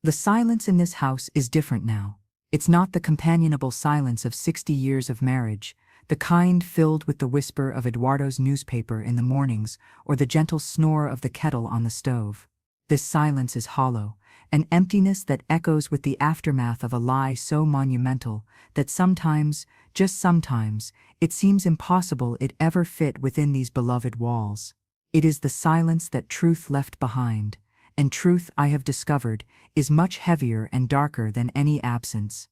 The silence in this house is different now. It's not the companionable silence of 60 years of marriage, the kind filled with the whisper of Eduardo's newspaper in the mornings or the gentle snore of the kettle on the stove. This silence is hollow, an emptiness that echoes with the aftermath of a lie so monumental that sometimes, just sometimes, it seems impossible it ever fit within these beloved walls. It is the silence that truth left behind, and truth, I have discovered, is much heavier and darker than any absence.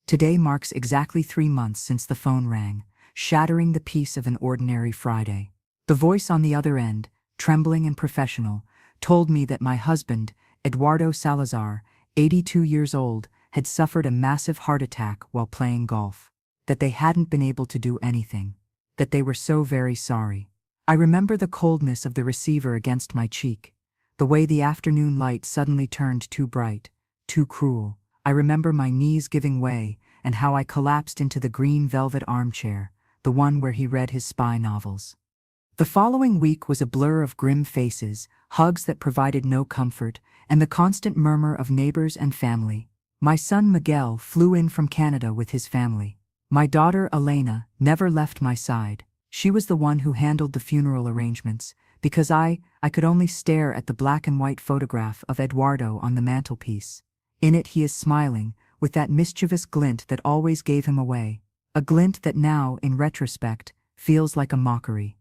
Today marks exactly 3 months since the phone rang, shattering the peace of an ordinary Friday. The voice on the other end, trembling and professional, told me that my husband, Eduardo Salazar, 82 years old, had suffered a massive heart attack while playing golf, that they hadn't been able to do anything, that they were so very sorry. I remember the coldness of the receiver against my cheek, the way the afternoon light suddenly turned too bright, too cruel. I remember my knees giving way and how I collapsed into the green velvet armchair, the one where he read his spy novels. The following week was a blur of grim faces, hugs that provided no comfort, and the constant murmur of neighbors and family. My son Miguel flew in from Canada with his family. My daughter Elena never left my side. She was the one who handled the funeral arrangements, because I could only stare at the black and white photograph of Eduardo on the mantelpiece. In it he is smiling, with that mischievous glint that always gave him away, a glint that now, in retrospect, feels like a mockery.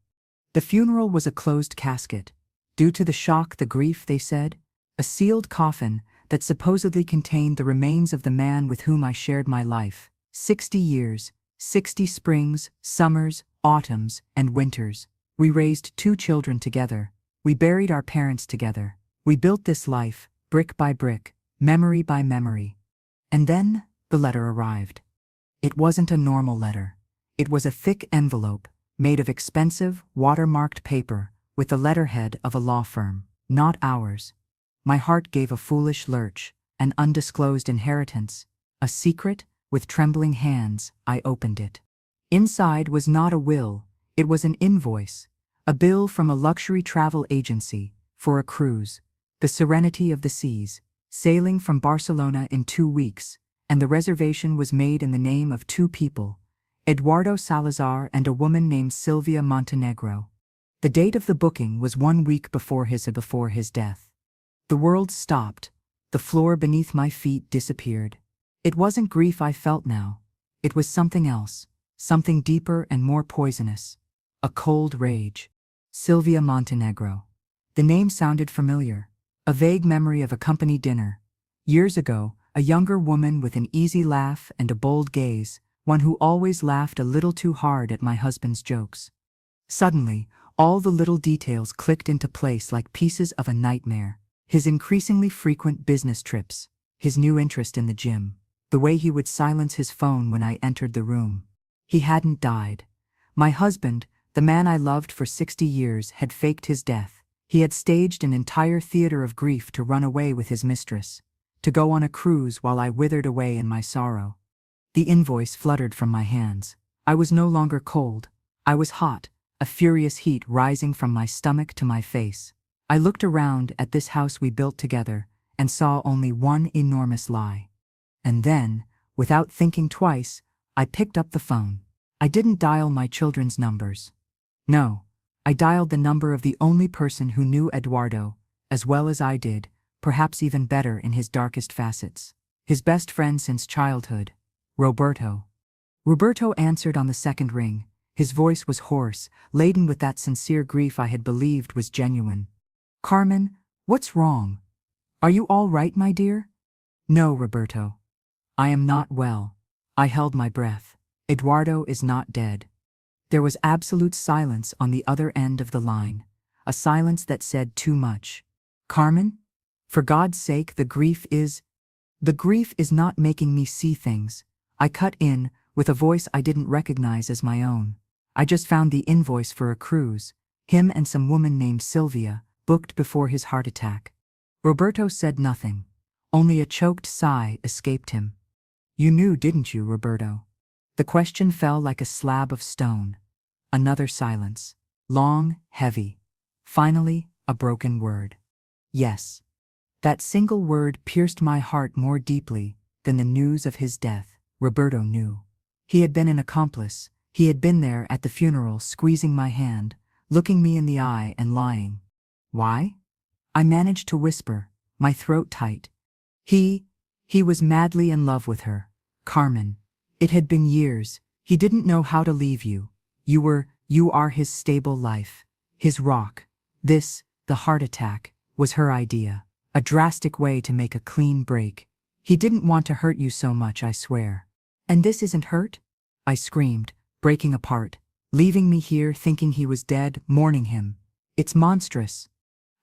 The funeral was a closed casket. Due to the shock, the grief, they said, a sealed coffin that supposedly contained the remains of the man with whom I shared my life. 60 years, 60 springs, summers, autumns, and winters. We raised 2 children together. We buried our parents together. We built this life, brick by brick, memory by memory. And then, the letter arrived. It wasn't a normal letter. It was a thick envelope, made of expensive, watermarked paper, with the letterhead of a law firm, not ours. My heart gave a foolish lurch, an undisclosed inheritance, a secret. With trembling hands, I opened it. Inside was not a will, it was an invoice, a bill from a luxury travel agency, for a cruise, the Serenity of the Seas, sailing from Barcelona in 2 weeks, and the reservation was made in the name of 2 people, Eduardo Salazar and a woman named Silvia Montenegro. The date of the booking was 1 week before his death. The world stopped, the floor beneath my feet disappeared. It wasn't grief I felt now. It was something else, something deeper and more poisonous. A cold rage. Silvia Montenegro. The name sounded familiar. A vague memory of a company dinner. Years ago, a younger woman with an easy laugh and a bold gaze, one who always laughed a little too hard at my husband's jokes. Suddenly, all the little details clicked into place like pieces of a nightmare. His increasingly frequent business trips, his new interest in the gym, the way he would silence his phone when I entered the room. He hadn't died. My husband, the man I loved for 60 years, had faked his death. He had staged an entire theater of grief to run away with his mistress, to go on a cruise while I withered away in my sorrow. The invoice fluttered from my hands. I was no longer cold. I was hot, a furious heat rising from my stomach to my face. I looked around at this house we built together and saw only one enormous lie. And then, without thinking twice, I picked up the phone. I didn't dial my children's numbers. No, I dialed the number of the only person who knew Eduardo, as well as I did, perhaps even better in his darkest facets. His best friend since childhood, Roberto. Roberto answered on the second ring. His voice was hoarse, laden with that sincere grief I had believed was genuine. "Carmen, what's wrong? Are you all right, my dear?" "No, Roberto. I am not well." I held my breath. "Eduardo is not dead." There was absolute silence on the other end of the line, a silence that said too much. "Carmen? For God's sake, the grief is not making me see things." I cut in, with a voice I didn't recognize as my own. "I just found the invoice for a cruise, him and some woman named Sylvia, booked before his heart attack." Roberto said nothing. Only a choked sigh escaped him. "You knew, didn't you, Roberto?" The question fell like a slab of stone. Another silence. Long, heavy. Finally, a broken word. "Yes." That single word pierced my heart more deeply than the news of his death. Roberto knew. He had been an accomplice. He had been there at the funeral, squeezing my hand, looking me in the eye and lying. Why? I managed to whisper, my throat tight. He was madly in love with her. Carmen. It had been years. He didn't know how to leave you. You are his stable life. His rock. This, the heart attack, was her idea. A drastic way to make a clean break. He didn't want to hurt you so much, I swear. And this isn't hurt? I screamed, breaking apart, leaving me here thinking he was dead, mourning him. It's monstrous.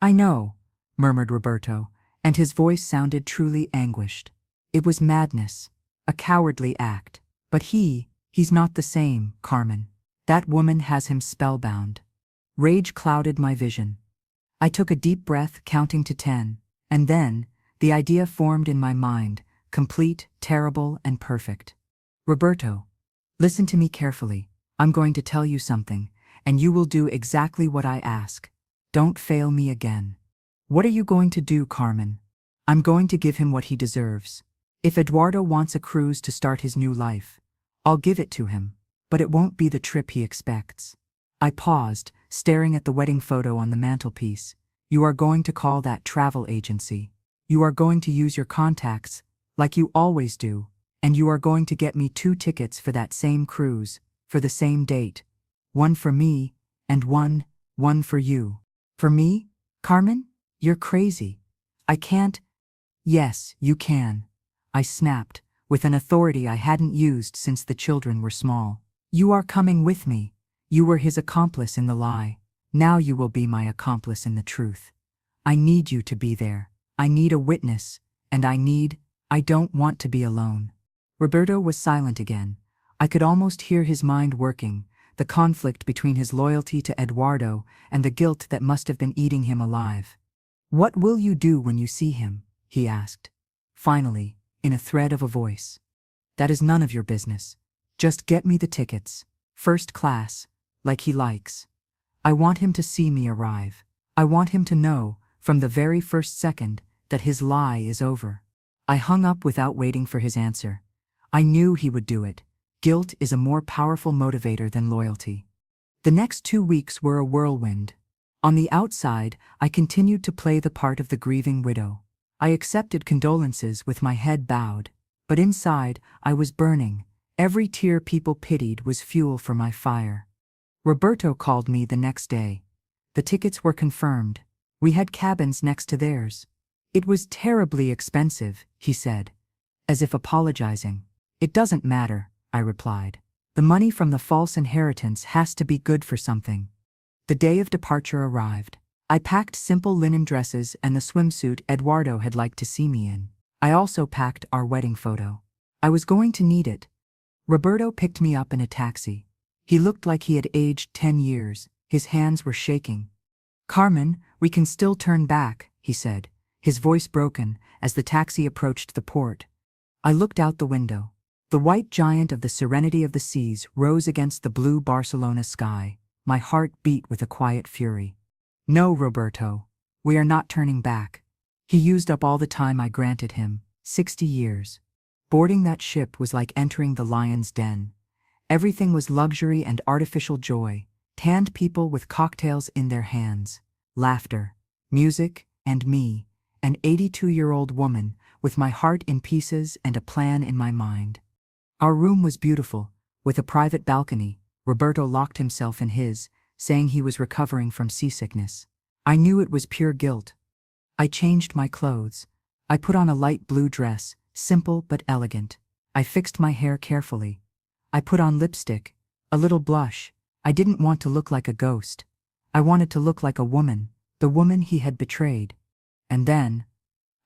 I know, murmured Roberto, and his voice sounded truly anguished. It was madness, a cowardly act. But he's not the same, Carmen. That woman has him spellbound. Rage clouded my vision. I took a deep breath, counting to 10, and then, the idea formed in my mind, complete, terrible, and perfect. Roberto, listen to me carefully. I'm going to tell you something, and you will do exactly what I ask. Don't fail me again. What are you going to do, Carmen? I'm going to give him what he deserves. If Eduardo wants a cruise to start his new life, I'll give it to him, but it won't be the trip he expects. I paused, staring at the wedding photo on the mantelpiece. You are going to call that travel agency. You are going to use your contacts, like you always do, and you are going to get me 2 tickets for that same cruise, for the same date. One for me, and one for you. For me? Carmen? You're crazy. I can't. Yes, you can. I snapped, with an authority I hadn't used since the children were small. You are coming with me. You were his accomplice in the lie. Now you will be my accomplice in the truth. I need you to be there. I need a witness, and I don't want to be alone. Roberto was silent again. I could almost hear his mind working, the conflict between his loyalty to Eduardo and the guilt that must have been eating him alive. What will you do when you see him? He asked. Finally, in a thread of a voice. That is none of your business. Just get me the tickets. First class, like he likes. I want him to see me arrive. I want him to know, from the very first second, that his lie is over. I hung up without waiting for his answer. I knew he would do it. Guilt is a more powerful motivator than loyalty. The next 2 weeks were a whirlwind. On the outside, I continued to play the part of the grieving widow. I accepted condolences with my head bowed, but inside, I was burning. Every tear people pitied was fuel for my fire. Roberto called me the next day. The tickets were confirmed. We had cabins next to theirs. It was terribly expensive, he said, as if apologizing. It doesn't matter, I replied. The money from the false inheritance has to be good for something. The day of departure arrived. I packed simple linen dresses and the swimsuit Eduardo had liked to see me in. I also packed our wedding photo. I was going to need it. Roberto picked me up in a taxi. He looked like he had aged 10 years. His hands were shaking. Carmen, we can still turn back, he said, his voice broken as the taxi approached the port. I looked out the window. The white giant of the Serenity of the Seas rose against the blue Barcelona sky. My heart beat with a quiet fury. No, Roberto, we are not turning back. He used up all the time I granted him, 60 years. Boarding that ship was like entering the lion's den. Everything was luxury and artificial joy, tanned people with cocktails in their hands, laughter, music, and me, an 82-year-old woman with my heart in pieces and a plan in my mind. Our room was beautiful, with a private balcony. Roberto locked himself in his, saying he was recovering from seasickness. I knew it was pure guilt. I changed my clothes. I put on a light blue dress, simple but elegant. I fixed my hair carefully. I put on lipstick, a little blush. I didn't want to look like a ghost. I wanted to look like a woman, the woman he had betrayed. And then,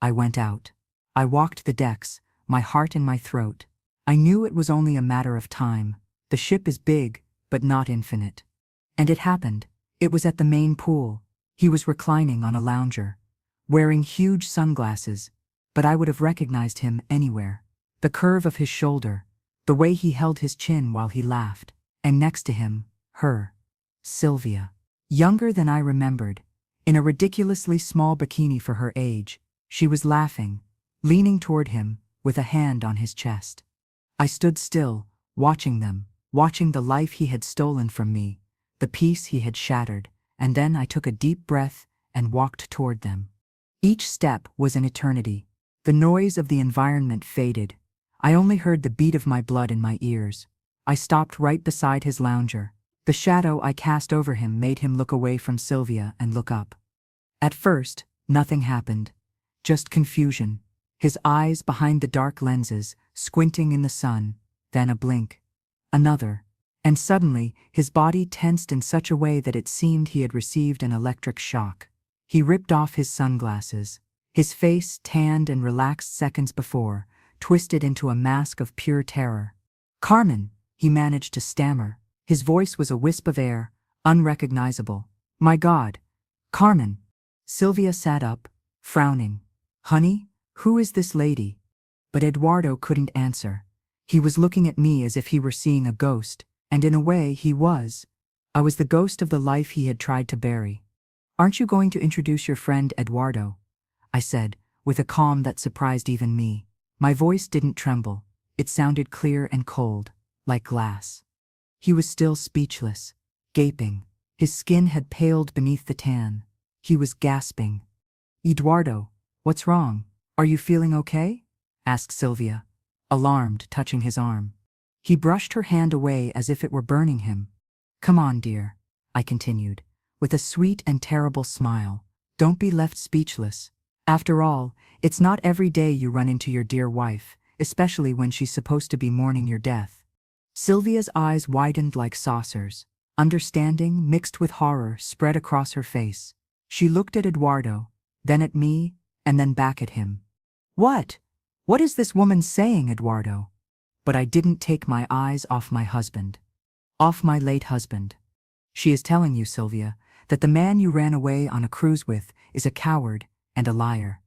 I went out. I walked the decks, my heart in my throat. I knew it was only a matter of time. The ship is big, but not infinite. And it happened. It was at the main pool. He was reclining on a lounger, wearing huge sunglasses, but I would have recognized him anywhere. The curve of his shoulder, the way he held his chin while he laughed, and next to him, her, Sylvia, younger than I remembered, in a ridiculously small bikini for her age, She was laughing, leaning toward him, with a hand on his chest. I stood still, watching them, watching the life he had stolen from me, the peace he had shattered, and then I took a deep breath and walked toward them. Each step was an eternity. The noise of the environment faded. I only heard the beat of my blood in my ears. I stopped right beside his lounger. The shadow I cast over him made him look away from Sylvia and look up. At first, nothing happened. Just confusion. His eyes behind the dark lenses, squinting in the sun, then a blink. Another. And suddenly, his body tensed in such a way that it seemed he had received an electric shock. He ripped off his sunglasses. His face, tanned and relaxed seconds before, twisted into a mask of pure terror. "Carmen," he managed to stammer. His voice was a wisp of air, unrecognizable. "My God, Carmen." Sylvia sat up, frowning. "Honey, who is this lady?" But Eduardo couldn't answer. He was looking at me as if he were seeing a ghost, and in a way he was. I was the ghost of the life he had tried to bury. "Aren't you going to introduce your friend Eduardo?" I said, with a calm that surprised even me. My voice didn't tremble. It sounded clear and cold, like glass. He was still speechless, gaping. His skin had paled beneath the tan. He was gasping. "Eduardo, what's wrong? Are you feeling okay?" asked Sylvia, alarmed, touching his arm. He brushed her hand away as if it were burning him. "Come on, dear," I continued, with a sweet and terrible smile. "Don't be left speechless. After all, it's not every day you run into your dear wife, especially when she's supposed to be mourning your death." Sylvia's eyes widened like saucers. Understanding, mixed with horror, spread across her face. She looked at Eduardo, then at me, and then back at him. What is this woman saying, Eduardo?" But I didn't take my eyes off my husband. Off my late husband. "She is telling you, Sylvia, that the man you ran away on a cruise with is a coward and a liar."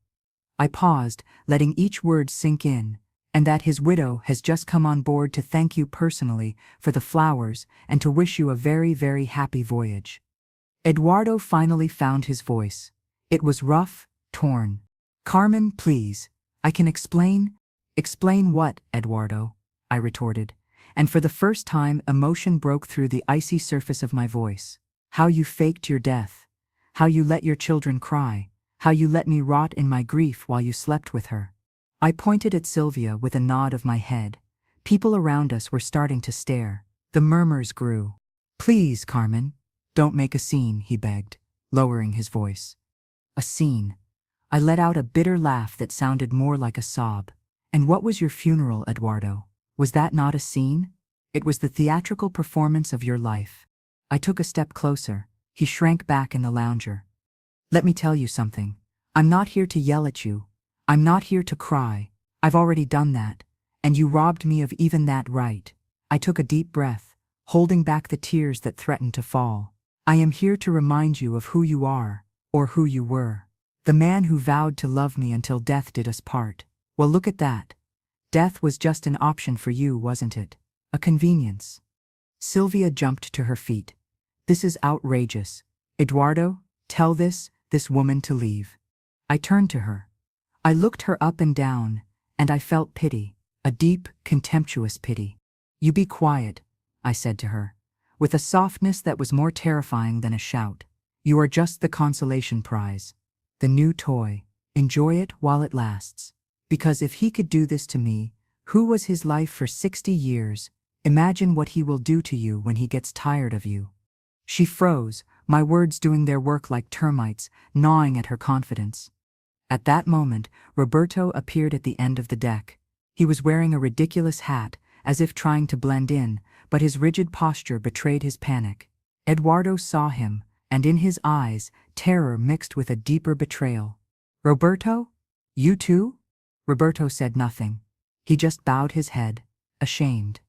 I paused, letting each word sink in, "and that his widow has just come on board to thank you personally for the flowers and to wish you a very, very happy voyage." Eduardo finally found his voice. It was rough, torn. "Carmen, please. I can explain." "Explain what, Eduardo?" I retorted, and for the first time emotion broke through the icy surface of my voice. "How you faked your death. How you let your children cry. How you let me rot in my grief while you slept with her." I pointed at Sylvia with a nod of my head. People around us were starting to stare. The murmurs grew. "Please, Carmen, don't make a scene," he begged, lowering his voice. "A scene." I let out a bitter laugh that sounded more like a sob. "And what was your funeral, Eduardo? Was that not a scene? It was the theatrical performance of your life." I took a step closer. He shrank back in the lounger. "Let me tell you something. I'm not here to yell at you. I'm not here to cry. I've already done that, and you robbed me of even that right." I took a deep breath, holding back the tears that threatened to fall. "I am here to remind you of who you are, or who you were. The man who vowed to love me until death did us part. Well, look at that. Death was just an option for you, wasn't it? A convenience." Sylvia jumped to her feet. "This is outrageous. Eduardo, tell this woman to leave." I turned to her. I looked her up and down, and I felt pity, a deep, contemptuous pity. "You be quiet," I said to her, with a softness that was more terrifying than a shout. "You are just the consolation prize. The new toy. Enjoy it while it lasts. Because if he could do this to me, who was his life for 60 years, imagine what he will do to you when he gets tired of you." She froze, my words doing their work like termites, gnawing at her confidence. At that moment, Roberto appeared at the end of the deck. He was wearing a ridiculous hat, as if trying to blend in, but his rigid posture betrayed his panic. Eduardo saw him, and in his eyes, terror mixed with a deeper betrayal. "Roberto? You too?" Roberto said nothing. He just bowed his head, ashamed.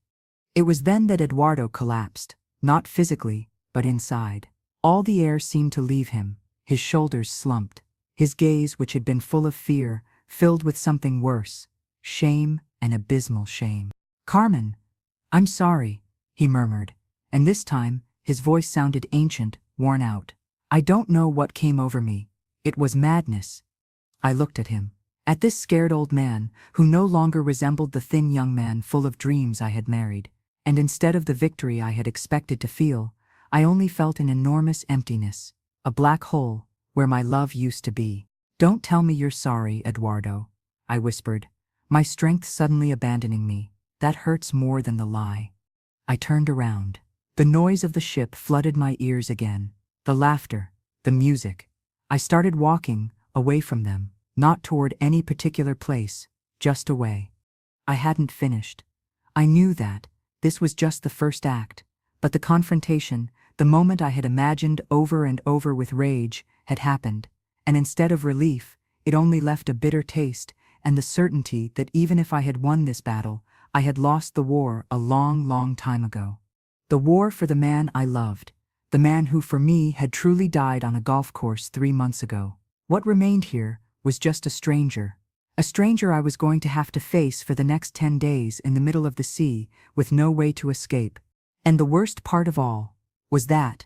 It was then that Eduardo collapsed, not physically, but inside. All the air seemed to leave him, his shoulders slumped. His gaze, which had been full of fear, filled with something worse, shame, and abysmal shame. "Carmen, I'm sorry," he murmured, and this time, his voice sounded ancient, worn out. "I don't know what came over me. It was madness. I looked at him. At this scared old man, who no longer resembled the thin young man full of dreams I had married, and instead of the victory I had expected to feel, I only felt an enormous emptiness, a black hole, where my love used to be. "Don't tell me you're sorry, Eduardo," I whispered, my strength suddenly abandoning me. "That hurts more than the lie." I turned around. The noise of the ship flooded my ears again, the laughter, the music. I started walking, away from them, not toward any particular place, just away. I hadn't finished. I knew that. This was just the first act, but the confrontation, the moment I had imagined over and over with rage, had happened, and instead of relief, it only left a bitter taste and the certainty that even if I had won this battle, I had lost the war a long, long time ago. The war for the man I loved, the man who for me had truly died on a golf course 3 months ago. What remained here was just a stranger I was going to have to face for the next 10 days in the middle of the sea with no way to escape. And the worst part of all was that,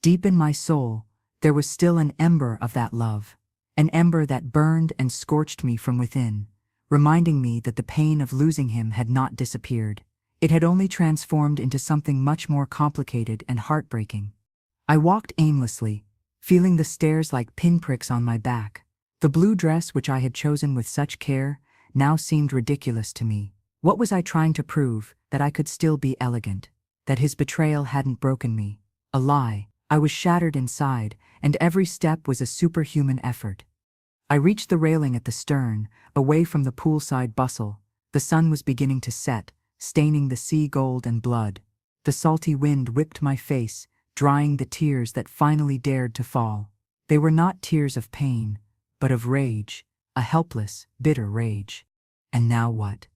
deep in my soul, there was still an ember of that love, an ember that burned and scorched me from within, reminding me that the pain of losing him had not disappeared. It had only transformed into something much more complicated and heartbreaking. I walked aimlessly, feeling the stairs like pinpricks on my back. The blue dress which I had chosen with such care now seemed ridiculous to me. What was I trying to prove? That I could still be elegant, that his betrayal hadn't broken me. A lie. I was shattered inside, and every step was a superhuman effort. I reached the railing at the stern, away from the poolside bustle. The sun was beginning to set, staining the sea gold and blood. The salty wind whipped my face, drying the tears that finally dared to fall. They were not tears of pain, but of rage, a helpless, bitter rage. And now what?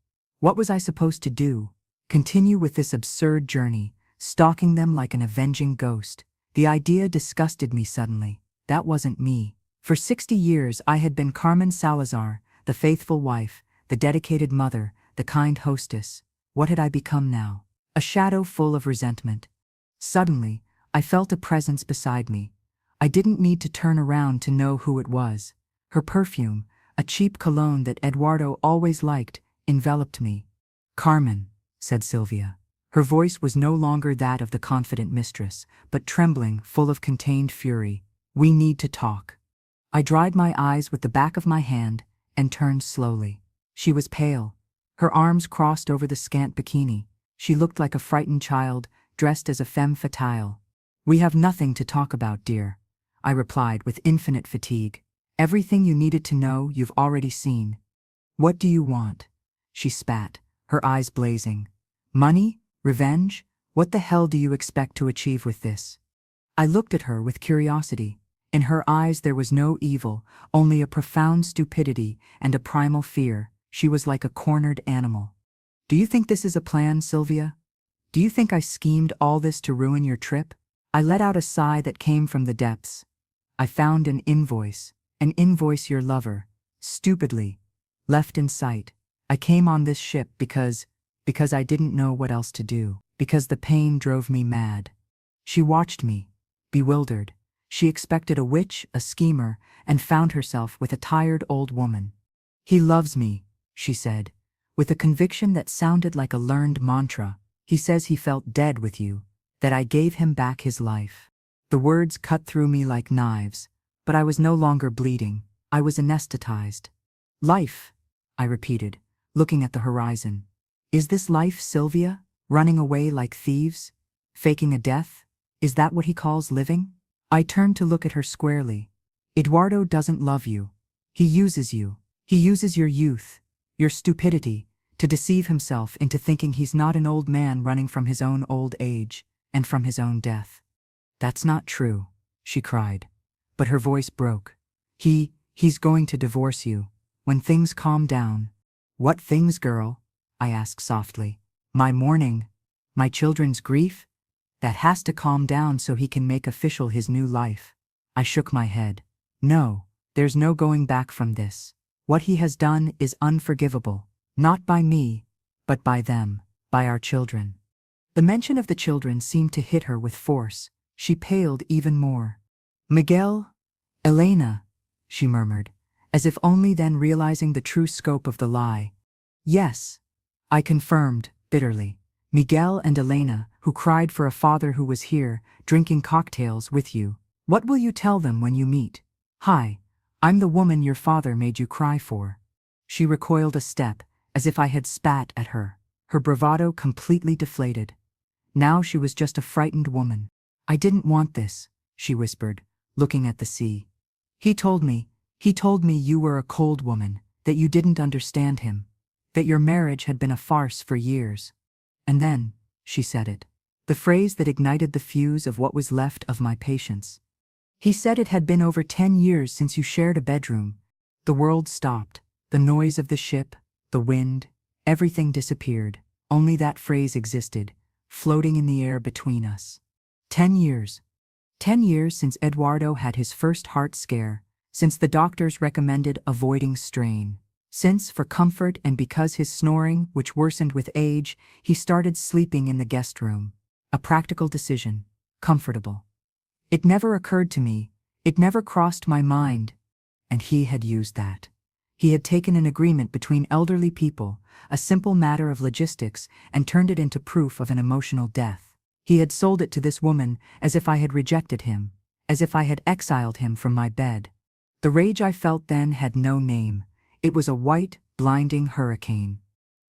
What was I supposed to do? Continue with this absurd journey, stalking them like an avenging ghost? The idea disgusted me suddenly. That wasn't me. For 60 years I had been Carmen Salazar, the faithful wife, the dedicated mother, the kind hostess. What had I become now? A shadow full of resentment. Suddenly, I felt a presence beside me. I didn't need to turn around to know who it was. Her perfume, a cheap cologne that Eduardo always liked, enveloped me. "Carmen," said Sylvia. Her voice was no longer that of the confident mistress, but trembling, full of contained fury. "We need to talk." I dried my eyes with the back of my hand and turned slowly. She was pale. Her arms crossed over the scant bikini. She looked like a frightened child, dressed as a femme fatale. "We have nothing to talk about, dear," I replied with infinite fatigue. "Everything you needed to know you've already seen." "What do you want?" she spat, her eyes blazing. "Money? Revenge? What the hell do you expect to achieve with this?" I looked at her with curiosity. In her eyes there was no evil, only a profound stupidity and a primal fear. She was like a cornered animal. "Do you think this is a plan, Sylvia? Do you think I schemed all this to ruin your trip?" I let out a sigh that came from the depths. "I found an invoice your lover, stupidly, left in sight. I came on this ship because I didn't know what else to do, because the pain drove me mad." She watched me, bewildered. She expected a witch, a schemer, and found herself with a tired old woman. "He loves me," she said, with a conviction that sounded like a learned mantra. "He says he felt dead with you, that I gave him back his life." The words cut through me like knives, but I was no longer bleeding. I was anesthetized. "Life," I repeated, looking at the horizon. "Is this life, Sylvia? Running away like thieves? Faking a death? Is that what he calls living?" I turned to look at her squarely. "Eduardo doesn't love you. He uses you. He uses your youth, your stupidity, to deceive himself into thinking he's not an old man running from his own old age and from his own death." "That's not true," she cried, but her voice broke. He's going to divorce you, when things calm down." "What things, girl?" I asked softly. "My mourning? My children's grief? That has to calm down so he can make official his new life." I shook my head. "No, there's no going back from this. What he has done is unforgivable, not by me, but by them, by our children." The mention of the children seemed to hit her with force. She paled even more. "Miguel, Elena," she murmured, as if only then realizing the true scope of the lie. Yes, I confirmed, bitterly. Miguel and Elena, who cried for a father who was here, drinking cocktails with you. What will you tell them when you meet? Hi, I'm the woman your father made you cry for. She recoiled a step, as if I had spat at her, her bravado completely deflated. Now she was just a frightened woman. I didn't want this, she whispered, looking at the sea. He told me you were a cold woman, that you didn't understand him, that your marriage had been a farce for years. And then, she said it, the phrase that ignited the fuse of what was left of my patience. He said it had been over 10 years since you shared a bedroom. The world stopped, the noise of the ship, the wind, everything disappeared. Only that phrase existed, floating in the air between us. 10 years. 10 years since Eduardo had his first heart scare, since the doctors recommended avoiding strain. Since, for comfort and because his snoring, which worsened with age, he started sleeping in the guest room. A practical decision. Comfortable. It never occurred to me, it never crossed my mind. And he had used that. He had taken an agreement between elderly people, a simple matter of logistics, and turned it into proof of an emotional death. He had sold it to this woman as if I had rejected him, as if I had exiled him from my bed. The rage I felt then had no name. It was a white, blinding hurricane.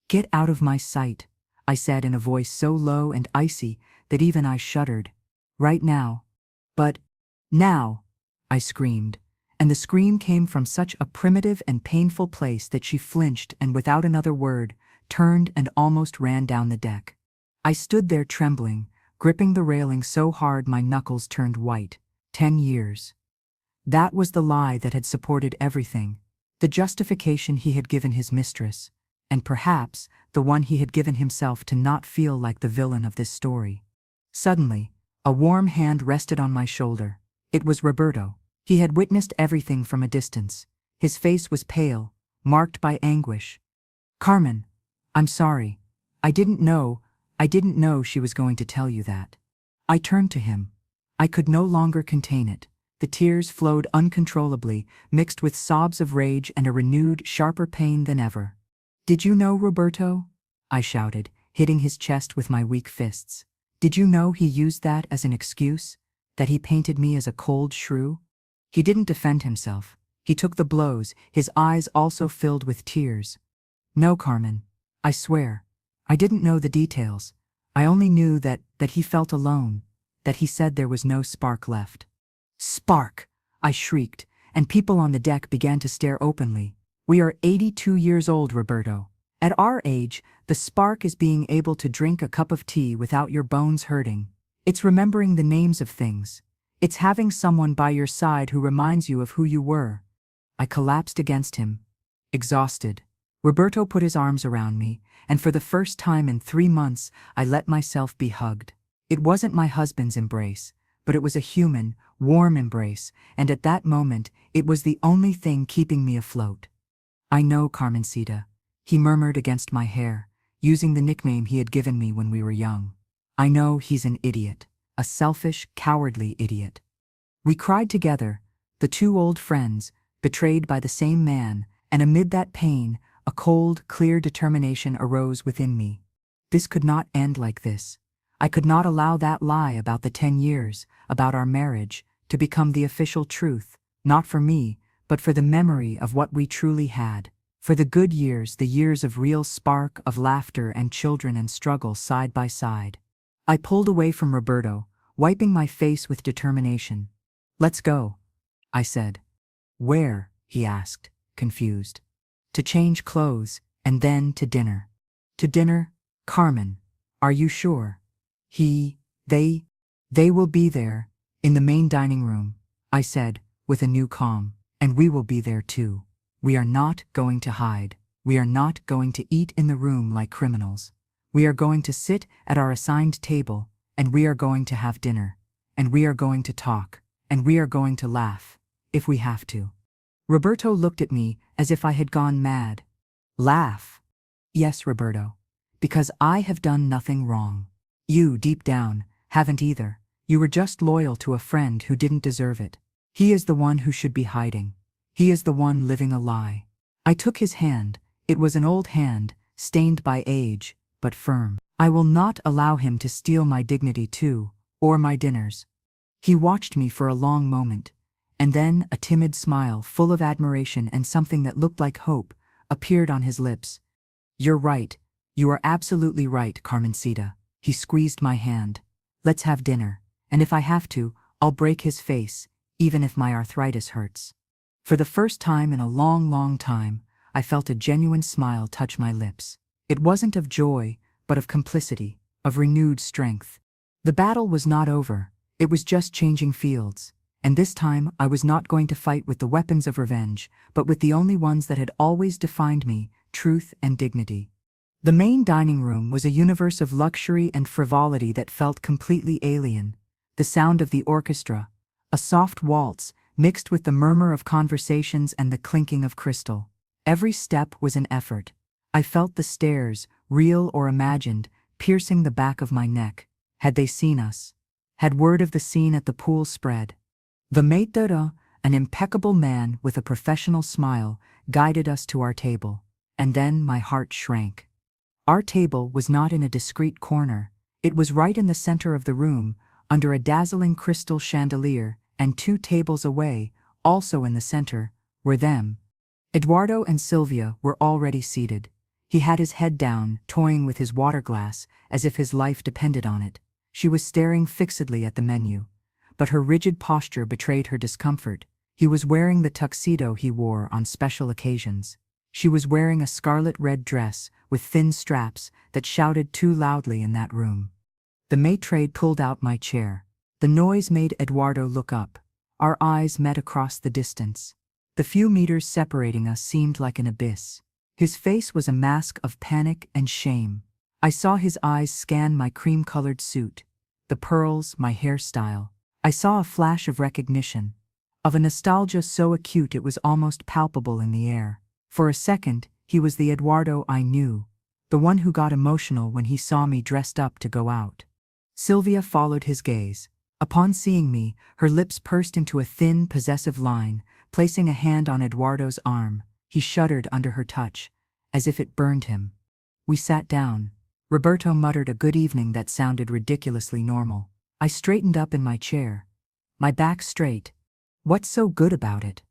Get out of my sight, I said in a voice so low and icy that even I shuddered. Right now. But now, I screamed, and the scream came from such a primitive and painful place that she flinched and without another word, turned and almost ran down the deck. I stood there trembling, gripping the railing so hard my knuckles turned white. 10 years. That was the lie that had supported everything. The justification he had given his mistress, and perhaps the one he had given himself to not feel like the villain of this story. Suddenly, a warm hand rested on my shoulder. It was Roberto. He had witnessed everything from a distance. His face was pale, marked by anguish. Carmen, I'm sorry. I didn't know she was going to tell you that. I turned to him. I could no longer contain it. The tears flowed uncontrollably, mixed with sobs of rage and a renewed, sharper pain than ever. Did you know, Roberto? I shouted, hitting his chest with my weak fists. Did you know he used that as an excuse? That he painted me as a cold shrew? He didn't defend himself. He took the blows, his eyes also filled with tears. No, Carmen. I swear. I didn't know the details. I only knew that he felt alone, that he said there was no spark left. Spark! I shrieked, and people on the deck began to stare openly. We are 82 years old, Roberto. At our age, the spark is being able to drink a cup of tea without your bones hurting. It's remembering the names of things. It's having someone by your side who reminds you of who you were. I collapsed against him, exhausted. Roberto put his arms around me, and for the first time in 3 months, I let myself be hugged. It wasn't my husband's embrace, but it was a human, warm embrace, and at that moment, it was the only thing keeping me afloat. I know, Carmencita, he murmured against my hair, using the nickname he had given me when we were young. I know he's an idiot, a selfish, cowardly idiot. We cried together, the two old friends, betrayed by the same man, and amid that pain, a cold, clear determination arose within me. This could not end like this. I could not allow that lie about the 10 years, about our marriage, to become the official truth, not for me, but for the memory of what we truly had, for the good years, the years of real spark, of laughter and children and struggle side by side. I pulled away from Roberto, wiping my face with determination. Let's go, I said. Where? He asked, confused. To change clothes, and then to dinner. To dinner? Carmen, are you sure? They will be there, in the main dining room, I said, with a new calm, and we will be there too. We are not going to hide. We are not going to eat in the room like criminals. We are going to sit at our assigned table, and we are going to have dinner, and we are going to talk, and we are going to laugh, if we have to. Roberto looked at me as if I had gone mad. Laugh? Yes, Roberto, because I have done nothing wrong. You, deep down, haven't either. You were just loyal to a friend who didn't deserve it. He is the one who should be hiding. He is the one living a lie. I took his hand. It was an old hand, stained by age, but firm. I will not allow him to steal my dignity too, or my dinners. He watched me for a long moment, and then a timid smile full of admiration and something that looked like hope appeared on his lips. You're right. You are absolutely right, Carmencita. He squeezed my hand. Let's have dinner, and if I have to, I'll break his face, even if my arthritis hurts. For the first time in a long, long time, I felt a genuine smile touch my lips. It wasn't of joy, but of complicity, of renewed strength. The battle was not over. It was just changing fields. And this time I was not going to fight with the weapons of revenge, but with the only ones that had always defined me, truth and dignity. The main dining room was a universe of luxury and frivolity that felt completely alien. The sound of the orchestra, a soft waltz, mixed with the murmur of conversations and the clinking of crystal. Every step was an effort. I felt the stares, real or imagined, piercing the back of my neck. Had they seen us? Had word of the scene at the pool spread? The maître, an impeccable man with a professional smile, guided us to our table. And then my heart shrank. Our table was not in a discreet corner. It was right in the center of the room, under a dazzling crystal chandelier, and 2 tables away, also in the center, were them. Eduardo and Sylvia were already seated. He had his head down, toying with his water glass, as if his life depended on it. She was staring fixedly at the menu, but her rigid posture betrayed her discomfort. He was wearing the tuxedo he wore on special occasions. She was wearing a scarlet-red dress with thin straps that shouted too loudly in that room. The maître pulled out my chair. The noise made Eduardo look up. Our eyes met across the distance. The few meters separating us seemed like an abyss. His face was a mask of panic and shame. I saw his eyes scan my cream-colored suit, the pearls, my hairstyle. I saw a flash of recognition, of a nostalgia so acute it was almost palpable in the air. For a second, he was the Eduardo I knew, the one who got emotional when he saw me dressed up to go out. Sylvia followed his gaze. Upon seeing me, her lips pursed into a thin, possessive line. Placing a hand on Eduardo's arm, he shuddered under her touch, as if it burned him. We sat down. Roberto muttered a good evening that sounded ridiculously normal. I straightened up in my chair, my back straight. What's so good about it?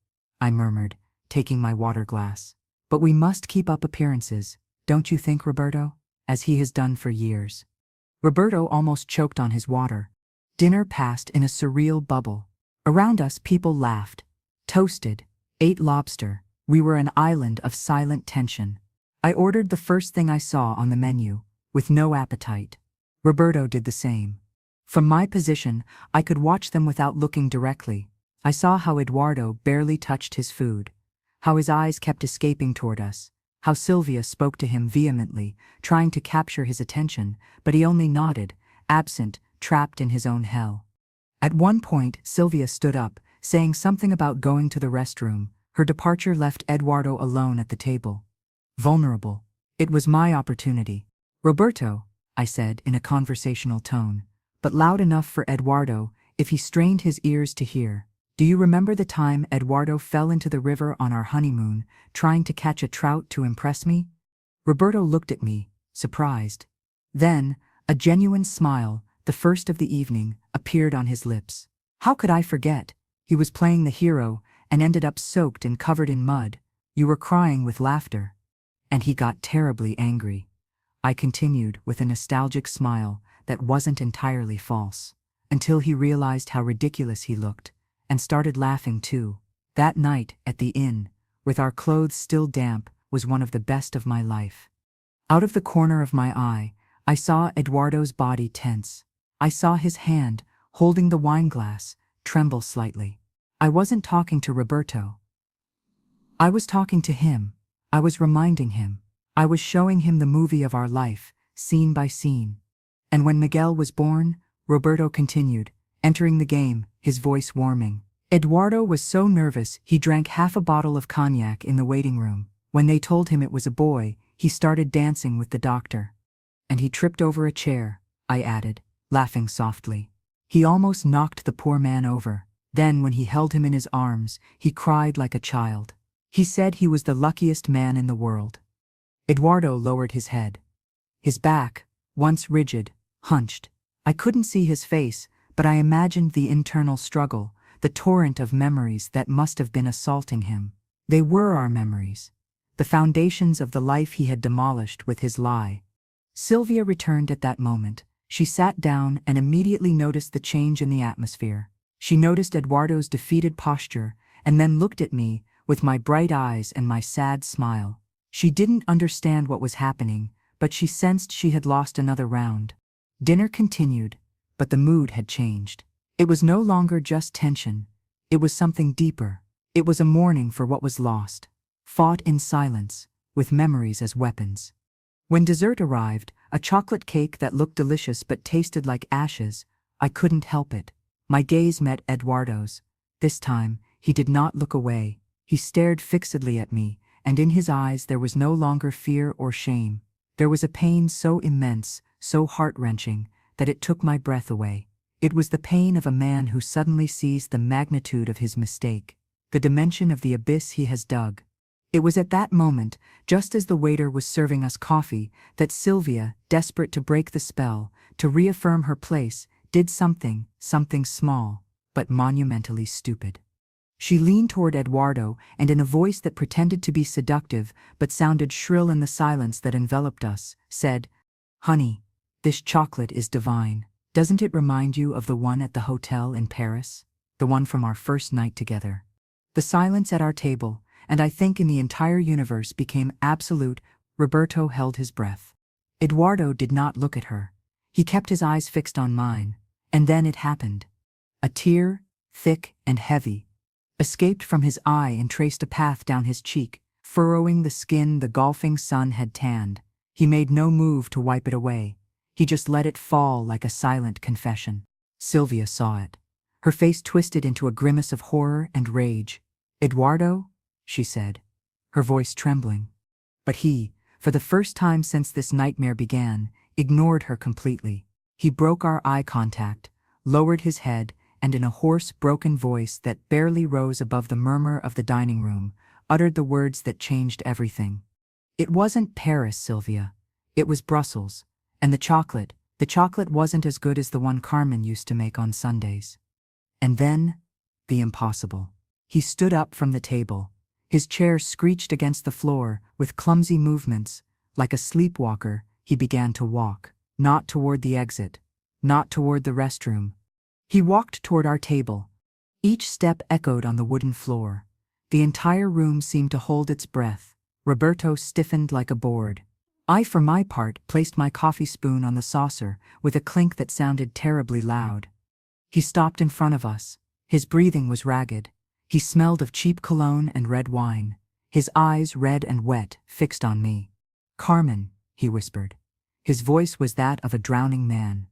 I murmured, taking my water glass. But we must keep up appearances, don't you think, Roberto? As he has done for years. Roberto almost choked on his water. Dinner passed in a surreal bubble. Around us people laughed, toasted, ate lobster. We were an island of silent tension. I ordered the first thing I saw on the menu, with no appetite. Roberto did the same. From my position, I could watch them without looking directly. I saw how Eduardo barely touched his food, how his eyes kept escaping toward us, how Sylvia spoke to him vehemently, trying to capture his attention, but he only nodded, absent, trapped in his own hell. At one point, Sylvia stood up, saying something about going to the restroom. Her departure left Eduardo alone at the table. Vulnerable. It was my opportunity. Roberto, I said in a conversational tone, but loud enough for Eduardo if he strained his ears to hear. Do you remember the time Eduardo fell into the river on our honeymoon, trying to catch a trout to impress me? Roberto looked at me, surprised. Then, a genuine smile, the first of the evening, appeared on his lips. How could I forget? He was playing the hero and ended up soaked and covered in mud. You were crying with laughter. And he got terribly angry. I continued with a nostalgic smile that wasn't entirely false, until he realized how ridiculous he looked, and started laughing too. That night at the inn, with our clothes still damp, was one of the best of my life. Out of the corner of my eye, I saw Eduardo's body tense. I saw his hand, holding the wine glass, tremble slightly. I wasn't talking to Roberto. I was talking to him. I was reminding him. I was showing him the movie of our life, scene by scene. And when Miguel was born, Roberto continued, entering the game, his voice warming. Eduardo was so nervous he drank half a bottle of cognac in the waiting room. When they told him it was a boy, he started dancing with the doctor. And he tripped over a chair, I added, laughing softly. He almost knocked the poor man over. Then, when he held him in his arms, he cried like a child. He said he was the luckiest man in the world. Eduardo lowered his head. His back, once rigid, hunched. I couldn't see his face, but I imagined the internal struggle, the torrent of memories that must have been assaulting him. They were our memories, the foundations of the life he had demolished with his lie. Sylvia returned at that moment. She sat down and immediately noticed the change in the atmosphere. She noticed Eduardo's defeated posture and then looked at me with my bright eyes and my sad smile. She didn't understand what was happening, but she sensed she had lost another round. Dinner continued, but the mood had changed. It was no longer just tension. It was something deeper. It was a mourning for what was lost, fought in silence, with memories as weapons. When dessert arrived, a chocolate cake that looked delicious but tasted like ashes, I couldn't help it. My gaze met Eduardo's. This time, he did not look away. He stared fixedly at me, and in his eyes there was no longer fear or shame. There was a pain so immense, so heart-wrenching, that it took my breath away. It was the pain of a man who suddenly sees the magnitude of his mistake, the dimension of the abyss he has dug. It was at that moment, just as the waiter was serving us coffee, that Sylvia, desperate to break the spell, to reaffirm her place, did something small, but monumentally stupid. She leaned toward Eduardo and in a voice that pretended to be seductive but sounded shrill in the silence that enveloped us, said, "Honey, this chocolate is divine. Doesn't it remind you of the one at the hotel in Paris? The one from our first night together?" The silence at our table, and I think in the entire universe, became absolute. Roberto held his breath. Eduardo did not look at her. He kept his eyes fixed on mine. And then it happened. A tear, thick and heavy, escaped from his eye and traced a path down his cheek, furrowing the skin the golfing sun had tanned. He made no move to wipe it away. He just let it fall like a silent confession. Sylvia saw it. Her face twisted into a grimace of horror and rage. "Eduardo?" she said, her voice trembling. But he, for the first time since this nightmare began, ignored her completely. He broke our eye contact, lowered his head, and in a hoarse, broken voice that barely rose above the murmur of the dining room, uttered the words that changed everything. "It wasn't Paris, Sylvia. It was Brussels. And the chocolate wasn't as good as the one Carmen used to make on Sundays." And then, the impossible. He stood up from the table. His chair screeched against the floor with clumsy movements. Like a sleepwalker, he began to walk. Not toward the exit, not toward the restroom. He walked toward our table. Each step echoed on the wooden floor. The entire room seemed to hold its breath. Roberto stiffened like a board. I, for my part, placed my coffee spoon on the saucer with a clink that sounded terribly loud. He stopped in front of us. His breathing was ragged. He smelled of cheap cologne and red wine. His eyes, red and wet, fixed on me. "Carmen," he whispered. His voice was that of a drowning man.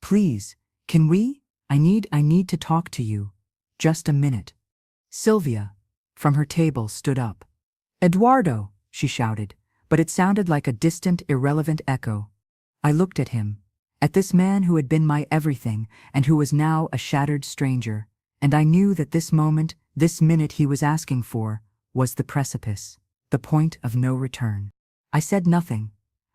"Please, can we? I need to talk to you. Just a minute." Sylvia, from her table, stood up. "Eduardo," she shouted, but it sounded like a distant, irrelevant echo. I looked at him, at this man who had been my everything and who was now a shattered stranger, and I knew that this moment, this minute he was asking for, was the precipice, the point of no return. I said nothing.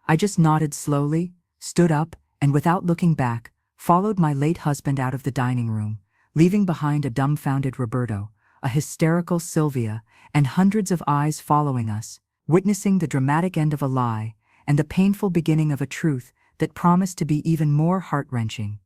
I just nodded slowly, stood up, and without looking back, followed my late husband out of the dining room, leaving behind a dumbfounded Roberto, a hysterical Sylvia, and hundreds of eyes following us, witnessing the dramatic end of a lie and the painful beginning of a truth that promised to be even more heart-wrenching.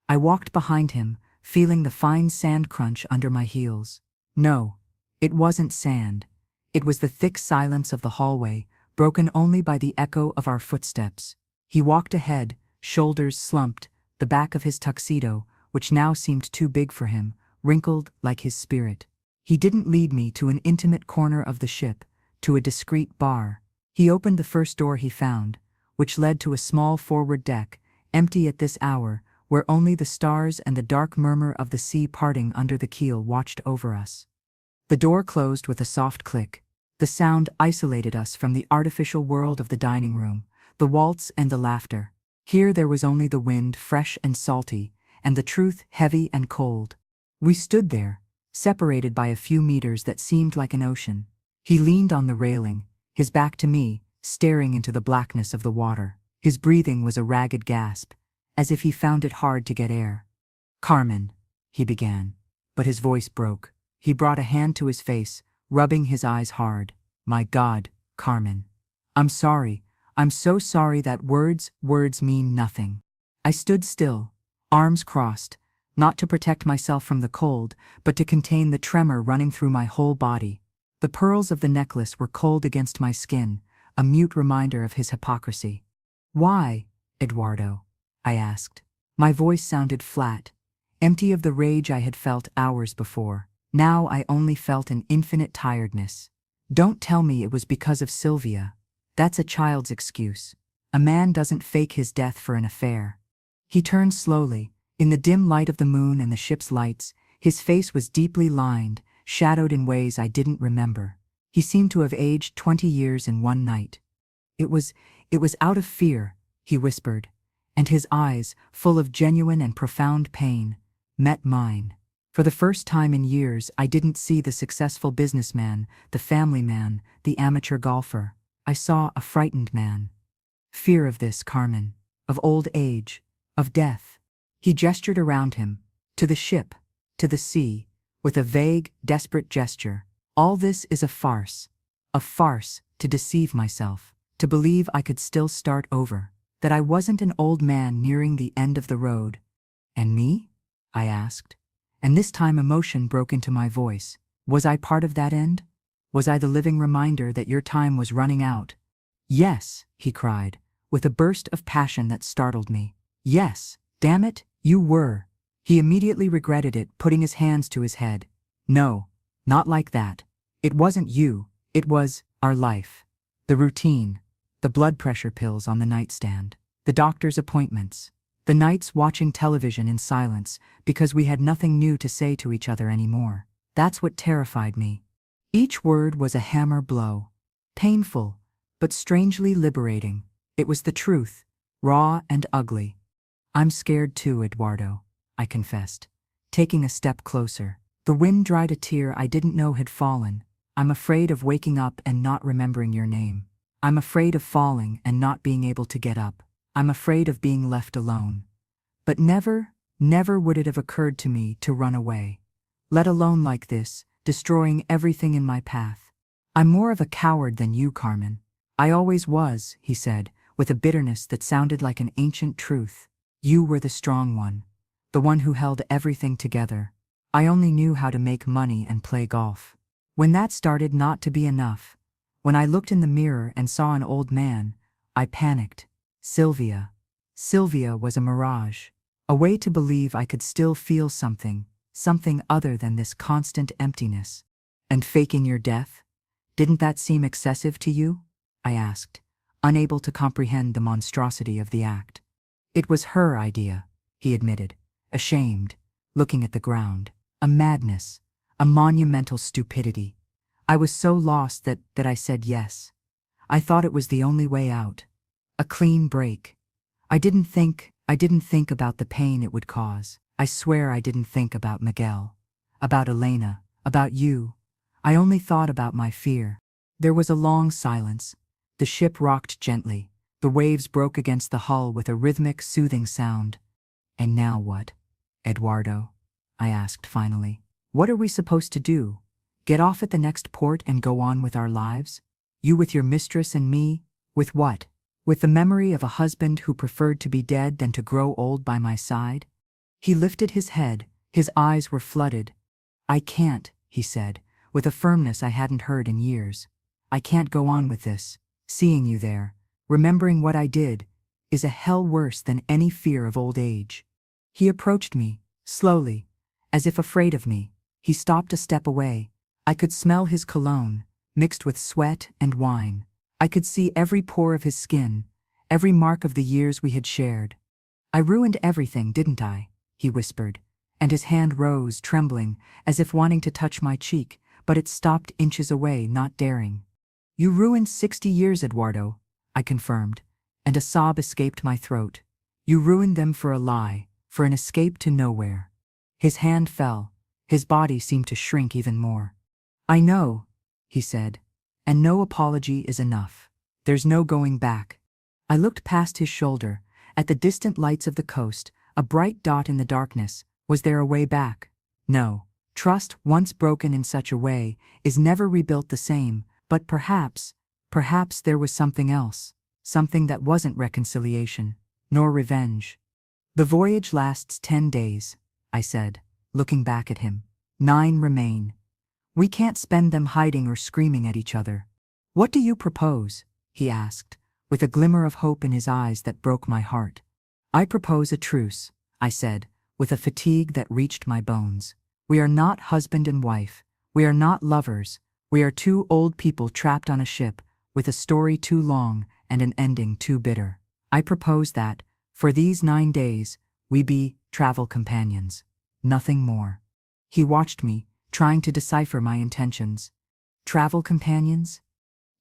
I walked behind him, feeling the fine sand crunch under my heels. No, it wasn't sand. It was the thick silence of the hallway, broken only by the echo of our footsteps. He walked ahead, shoulders slumped, the back of his tuxedo, which now seemed too big for him, wrinkled like his spirit. He didn't lead me to an intimate corner of the ship, to a discreet bar. He opened the first door he found, which led to a small forward deck, empty at this hour, where only the stars and the dark murmur of the sea parting under the keel watched over us. The door closed with a soft click. The sound isolated us from the artificial world of the dining room, the waltz and the laughter. Here there was only the wind, fresh and salty, and the truth, heavy and cold. We stood there, separated by a few meters that seemed like an ocean. He leaned on the railing, his back to me, staring into the blackness of the water. His breathing was a ragged gasp, as if he found it hard to get air. "Carmen," he began, but his voice broke. He brought a hand to his face, rubbing his eyes hard. "My God, Carmen. I'm sorry. I'm so sorry that words mean nothing." I stood still, arms crossed, not to protect myself from the cold, but to contain the tremor running through my whole body. The pearls of the necklace were cold against my skin, a mute reminder of his hypocrisy. "Why, Eduardo?" I asked. My voice sounded flat, empty of the rage I had felt hours before. Now I only felt an infinite tiredness. "Don't tell me it was because of Sylvia. That's a child's excuse. A man doesn't fake his death for an affair." He turned slowly. In the dim light of the moon and the ship's lights, his face was deeply lined, shadowed in ways I didn't remember. He seemed to have aged 20 years in one night. It was out of fear," he whispered, and his eyes, full of genuine and profound pain, met mine. For the first time in years, I didn't see the successful businessman, the family man, the amateur golfer. I saw a frightened man. Fear of this, Carmen, of old age, of death. He gestured around him, to the ship, to the sea, with a vague, desperate gesture. "All this is a farce to deceive myself, to believe I could still start over, that I wasn't an old man nearing the end of the road." "And me?" I asked. And this time emotion broke into my voice. "Was I part of that end? Was I the living reminder that your time was running out?" "Yes," he cried, with a burst of passion that startled me. "Yes, damn it, you were." He immediately regretted it, putting his hands to his head. "No, not like that. It wasn't you, it was our life. The routine, the blood pressure pills on the nightstand, the doctor's appointments, the nights watching television in silence because we had nothing new to say to each other anymore. That's what terrified me." Each word was a hammer blow. Painful, but strangely liberating. It was the truth, raw and ugly. "I'm scared too, Eduardo," I confessed, taking a step closer. The wind dried a tear I didn't know had fallen. "I'm afraid of waking up and not remembering your name. I'm afraid of falling and not being able to get up. I'm afraid of being left alone. But never would it have occurred to me to run away. Let alone like this, destroying everything in my path. I'm more of a coward than you, Carmen." "I always was," he said, with a bitterness that sounded like an ancient truth. "You were the strong one, the one who held everything together. I only knew how to make money and play golf. When that started not to be enough, when I looked in the mirror and saw an old man, I panicked. Sylvia was a mirage, a way to believe I could still feel something other than this constant emptiness." "And faking your death? Didn't that seem excessive to you?" I asked, unable to comprehend the monstrosity of the act. "It was her idea," he admitted, ashamed, looking at the ground. "A madness, a monumental stupidity. I was so lost that I said yes. I thought it was the only way out. A clean break. I didn't think about the pain it would cause. I swear I didn't think about Miguel, about Elena, about you. I only thought about my fear." There was a long silence. The ship rocked gently. The waves broke against the hull with a rhythmic, soothing sound. "And now what, Eduardo?" I asked finally. "What are we supposed to do? Get off at the next port and go on with our lives? You with your mistress and me, with what? With the memory of a husband who preferred to be dead than to grow old by my side?" He lifted his head, his eyes were flooded. "I can't," he said, with a firmness I hadn't heard in years. "I can't go on with this. Seeing you there, remembering what I did, is a hell worse than any fear of old age." He approached me, slowly, as if afraid of me. He stopped a step away. I could smell his cologne, mixed with sweat and wine. I could see every pore of his skin, every mark of the years we had shared. "I ruined everything, didn't I?" he whispered, and his hand rose, trembling, as if wanting to touch my cheek, but it stopped inches away, not daring. "You ruined 60 years, Eduardo," I confirmed, and a sob escaped my throat. "You ruined them for a lie, for an escape to nowhere." His hand fell, His body seemed to shrink even more. "I know," he said, "and no apology is enough. There's no going back." I looked past his shoulder, at the distant lights of the coast, a bright dot in the darkness. Was there a way back? No. Trust, once broken in such a way, is never rebuilt the same, but perhaps there was something else, something that wasn't reconciliation, nor revenge. "The voyage lasts 10 days, I said, looking back at him. 9 remain. We can't spend them hiding or screaming at each other. What do you propose?" he asked, with a glimmer of hope in his eyes that broke my heart. "I propose a truce," I said, with a fatigue that reached my bones. "We are not husband and wife. We are not lovers. We are 2 old people trapped on a ship, with a story too long and an ending too bitter. I propose that, for these 9 days, we be travel companions. Nothing more." He watched me, trying to decipher my intentions. "Travel companions?"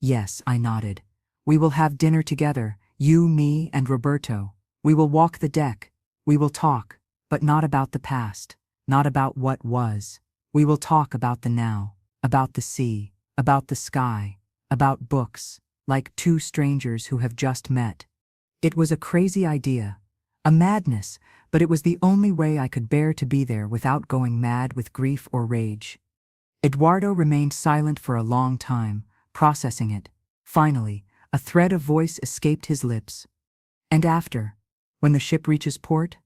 "Yes," I nodded. "We will have dinner together, you, me, and Roberto. We will walk the deck. We will talk, but not about the past, not about what was. We will talk about the now, about the sea, about the sky, about books, like 2 strangers who have just met." It was a crazy idea, a madness, but it was the only way I could bear to be there without going mad with grief or rage. Eduardo remained silent for a long time, processing it. Finally, a thread of voice escaped his lips. "And after? When the ship reaches port?"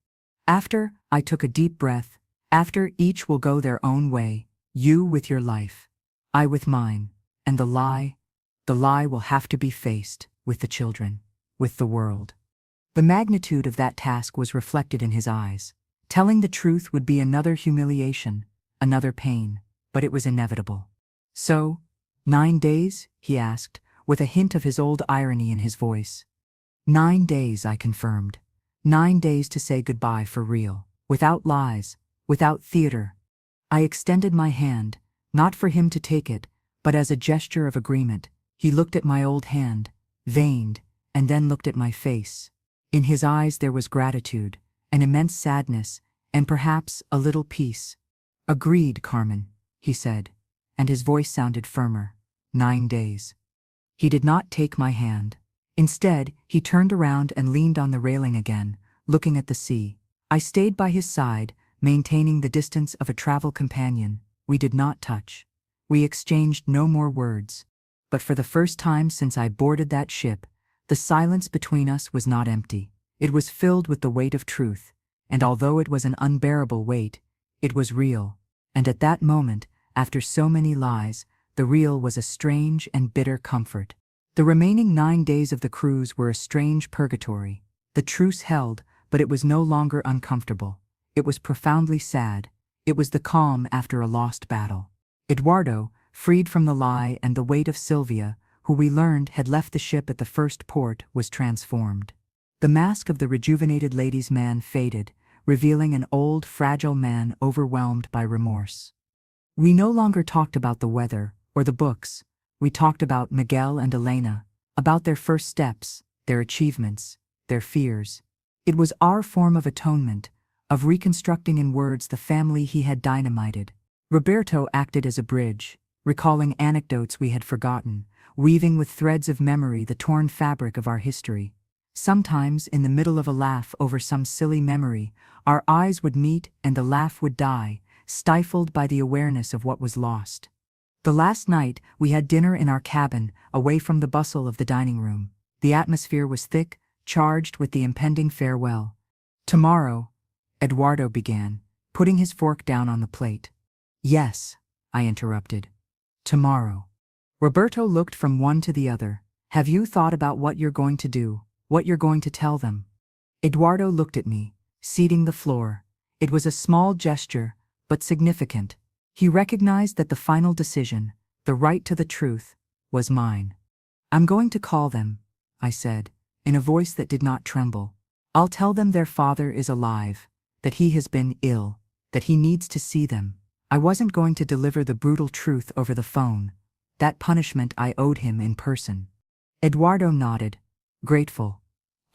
"After," I took a deep breath, "after each will go their own way, you with your life, I with mine, and the lie will have to be faced, with the children, with the world." The magnitude of that task was reflected in his eyes. Telling the truth would be another humiliation, another pain, but it was inevitable. "So, 9 days?" he asked, with a hint of his old irony in his voice. 9 days, I confirmed. 9 days to say goodbye for real, without lies, without theater. I extended my hand, not for him to take it, but as a gesture of agreement. He looked at my old hand, veined, and then looked at my face. In his eyes there was gratitude, an immense sadness, and perhaps a little peace. "Agreed, Carmen," he said, and his voice sounded firmer. 9 days. He did not take my hand. Instead, he turned around and leaned on the railing again, looking at the sea. I stayed by his side, maintaining the distance of a travel companion. We did not touch. We exchanged no more words. But for the first time since I boarded that ship, the silence between us was not empty. It was filled with the weight of truth, and although it was an unbearable weight, it was real. And at that moment, after so many lies, the real was a strange and bitter comfort. The remaining 9 days of the cruise were a strange purgatory. The truce held, but it was no longer uncomfortable. It was profoundly sad. It was the calm after a lost battle. Eduardo, freed from the lie and the weight of Sylvia, who we learned had left the ship at the first port, was transformed. The mask of the rejuvenated ladies' man faded, revealing an old, fragile man overwhelmed by remorse. We no longer talked about the weather or the books. We talked about Miguel and Elena, about their first steps, their achievements, their fears. It was our form of atonement, of reconstructing in words the family he had dynamited. Roberto acted as a bridge, recalling anecdotes we had forgotten, weaving with threads of memory the torn fabric of our history. Sometimes, in the middle of a laugh over some silly memory, our eyes would meet and the laugh would die, stifled by the awareness of what was lost. The last night, we had dinner in our cabin, away from the bustle of the dining room. The atmosphere was thick, charged with the impending farewell. "Tomorrow," Eduardo began, putting his fork down on the plate. "Yes," I interrupted. "Tomorrow." Roberto looked from one to the other. "Have you thought about what you're going to do, what you're going to tell them?" Eduardo looked at me, ceding the floor. It was a small gesture, but significant. He recognized that the final decision, the right to the truth, was mine. "I'm going to call them," I said, in a voice that did not tremble. "I'll tell them their father is alive, that he has been ill, that he needs to see them. I wasn't going to deliver the brutal truth over the phone. That punishment I owed him in person." Eduardo nodded, grateful.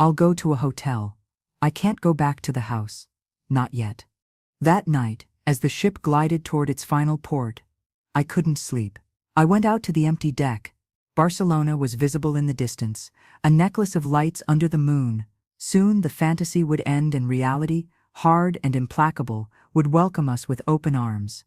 "I'll go to a hotel. I can't go back to the house. Not yet." That night, As the ship glided toward its final port, I couldn't sleep. I went out to the empty deck. Barcelona was visible in the distance, a necklace of lights under the moon. Soon the fantasy would end and reality, hard and implacable, would welcome us with open arms.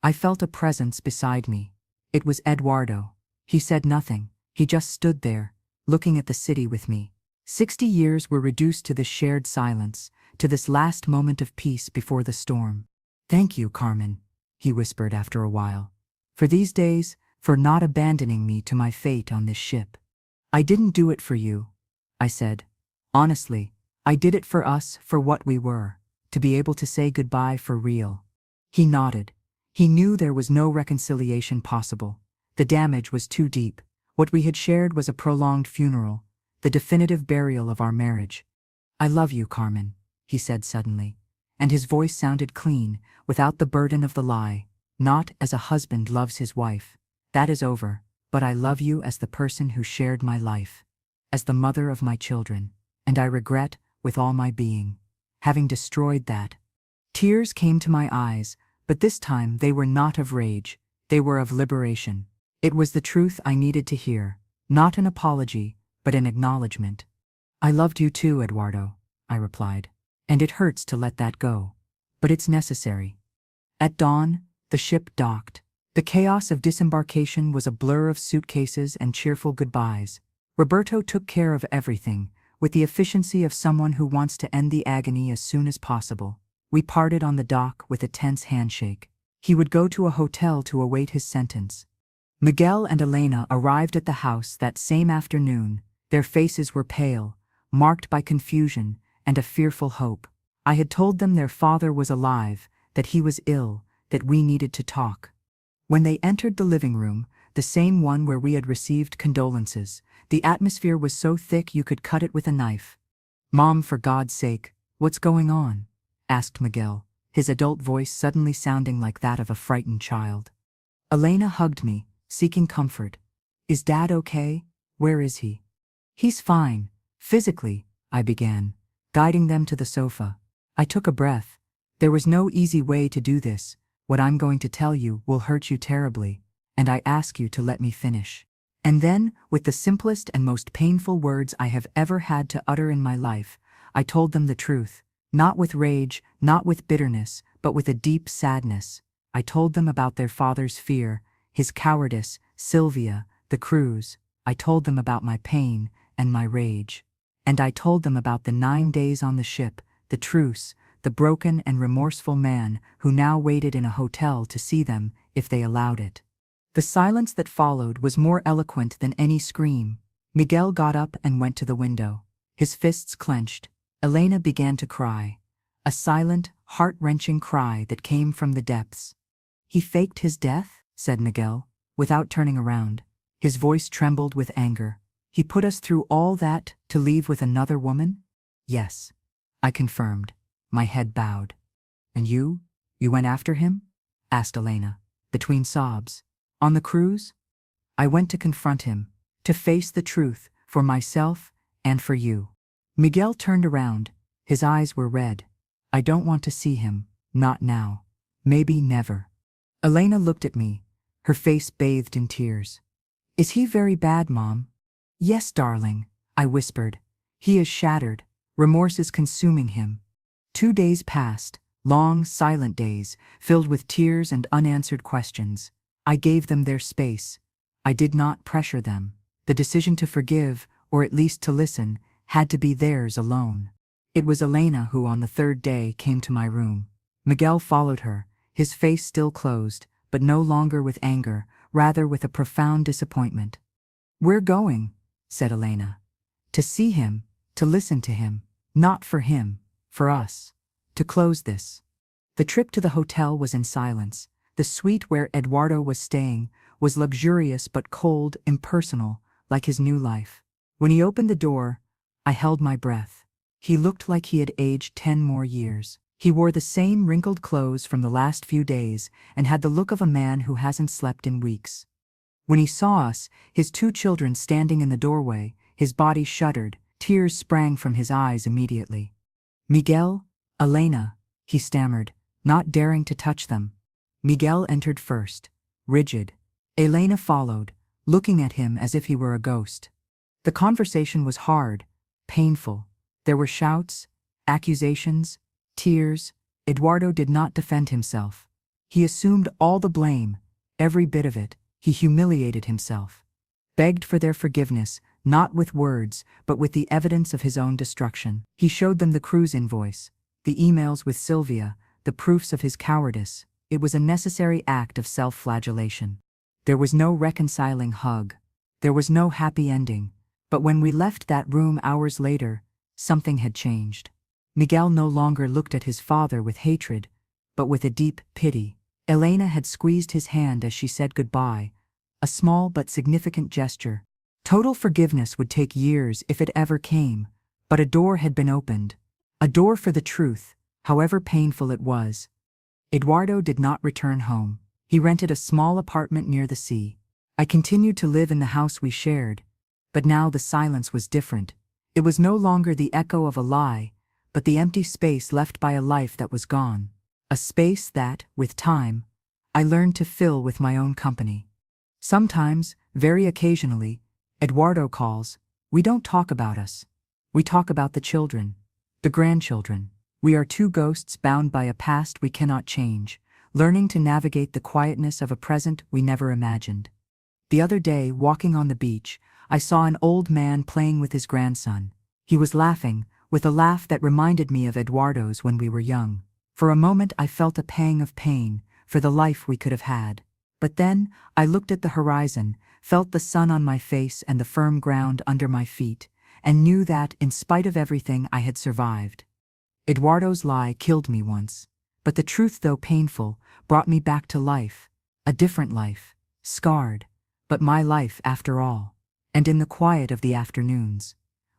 I felt a presence beside me. It was Eduardo. He said nothing. He just stood there, looking at the city with me. 60 years were reduced to this shared silence, to this last moment of peace before the storm. "Thank you, Carmen," he whispered after a while. "For these days, for not abandoning me to my fate on this ship." "I didn't do it for you," I said. "Honestly, I did it for us, for what we were, to be able to say goodbye for real." He nodded. He knew there was no reconciliation possible. The damage was too deep. What we had shared was a prolonged funeral, the definitive burial of our marriage. "I love you, Carmen," he said suddenly, and his voice sounded clean, without the burden of the lie. "Not as a husband loves his wife. That is over, but I love you as the person who shared my life, as the mother of my children, and I regret, with all my being, having destroyed that." Tears came to my eyes, but this time they were not of rage, they were of liberation. It was the truth I needed to hear, not an apology, but an acknowledgement. "I loved you too, Eduardo," I replied, "and it hurts to let that go, but it's necessary." At dawn, the ship docked. The chaos of disembarkation was a blur of suitcases and cheerful goodbyes. Roberto took care of everything, with the efficiency of someone who wants to end the agony as soon as possible. We parted on the dock with a tense handshake. He would go to a hotel to await his sentence. Miguel and Elena arrived at the house that same afternoon. Their faces were pale, marked by confusion and a fearful hope. I had told them their father was alive, that he was ill, that we needed to talk. When they entered the living room, the same one where we had received condolences, the atmosphere was so thick you could cut it with a knife. "Mom, for God's sake, what's going on?" asked Miguel, his adult voice suddenly sounding like that of a frightened child. Elena hugged me, seeking comfort. "Is Dad okay? Where is he?" "He's fine, physically," I began, guiding them to the sofa. I took a breath. There was no easy way to do this. "What I'm going to tell you will hurt you terribly, and I ask you to let me finish." And then, with the simplest and most painful words I have ever had to utter in my life, I told them the truth, not with rage, not with bitterness, but with a deep sadness. I told them about their father's fear, his cowardice, Sylvia, the cruise. I told them about my pain and my rage. And I told them about the 9 days on the ship, the truce, the broken and remorseful man who now waited in a hotel to see them if they allowed it. The silence that followed was more eloquent than any scream. Miguel got up and went to the window. His fists clenched. Elena began to cry. A silent, heart-wrenching cry that came from the depths. "He faked his death?" said Miguel, without turning around. His voice trembled with anger. "He put us through all that to leave with another woman?" "Yes," I confirmed, my head bowed. "And you went after him?" asked Elena, between sobs. "On the cruise?" "I went to confront him, to face the truth, for myself and for you." Miguel turned around. His eyes were red. "I don't want to see him, not now. Maybe never." Elena looked at me, her face bathed in tears. "Is he very bad, Mom?" "Yes, darling," I whispered. "He is shattered. Remorse is consuming him." 2 days passed, long, silent days, filled with tears and unanswered questions. I gave them their space. I did not pressure them. The decision to forgive, or at least to listen, had to be theirs alone. It was Elena who on the 3rd day came to my room. Miguel followed her, his face still closed, but no longer with anger, rather with a profound disappointment. "We're going," said Elena. "To see him, to listen to him, not for him, for us. To close this." The trip to the hotel was in silence. The suite where Eduardo was staying was luxurious but cold, impersonal, like his new life. When he opened the door, I held my breath. He looked like he had aged 10 more years. He wore the same wrinkled clothes from the last few days and had the look of a man who hasn't slept in weeks. When he saw us, his 2 children standing in the doorway, his body shuddered, tears sprang from his eyes immediately. "Miguel, Elena," he stammered, not daring to touch them. Miguel entered first, rigid. Elena followed, looking at him as if he were a ghost. The conversation was hard, painful. There were shouts, accusations, tears. Eduardo did not defend himself. He assumed all the blame, every bit of it. He humiliated himself. Begged for their forgiveness, not with words, but with the evidence of his own destruction. He showed them the cruise invoice, the emails with Sylvia, the proofs of his cowardice. It was a necessary act of self-flagellation. There was no reconciling hug. There was no happy ending. But when we left that room hours later, something had changed. Miguel no longer looked at his father with hatred, but with a deep pity. Elena had squeezed his hand as she said goodbye, a small but significant gesture. Total forgiveness would take years if it ever came, but a door had been opened. A door for the truth, however painful it was. Eduardo did not return home. He rented a small apartment near the sea. I continued to live in the house we shared, but now the silence was different. It was no longer the echo of a lie, but the empty space left by a life that was gone. A space that, with time, I learned to fill with my own company. Sometimes, very occasionally, Eduardo calls. We don't talk about us. We talk about the children, the grandchildren. We are two ghosts bound by a past we cannot change, learning to navigate the quietness of a present we never imagined. The other day, walking on the beach, I saw an old man playing with his grandson. He was laughing, with a laugh that reminded me of Eduardo's when we were young. For a moment I felt a pang of pain for the life we could have had. But then I looked at the horizon, felt the sun on my face and the firm ground under my feet, and knew that, in spite of everything, I had survived. Eduardo's lie killed me once, but the truth, though painful, brought me back to life. A different life, scarred, but my life after all. And in the quiet of the afternoons,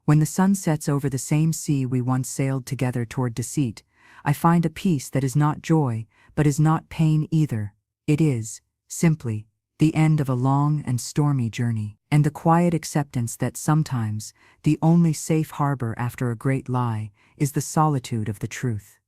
when the sun sets over the same sea we once sailed together toward deceit, I find a peace that is not joy, but is not pain either. It is, simply, the end of a long and stormy journey, and the quiet acceptance that sometimes the only safe harbor after a great lie is the solitude of the truth.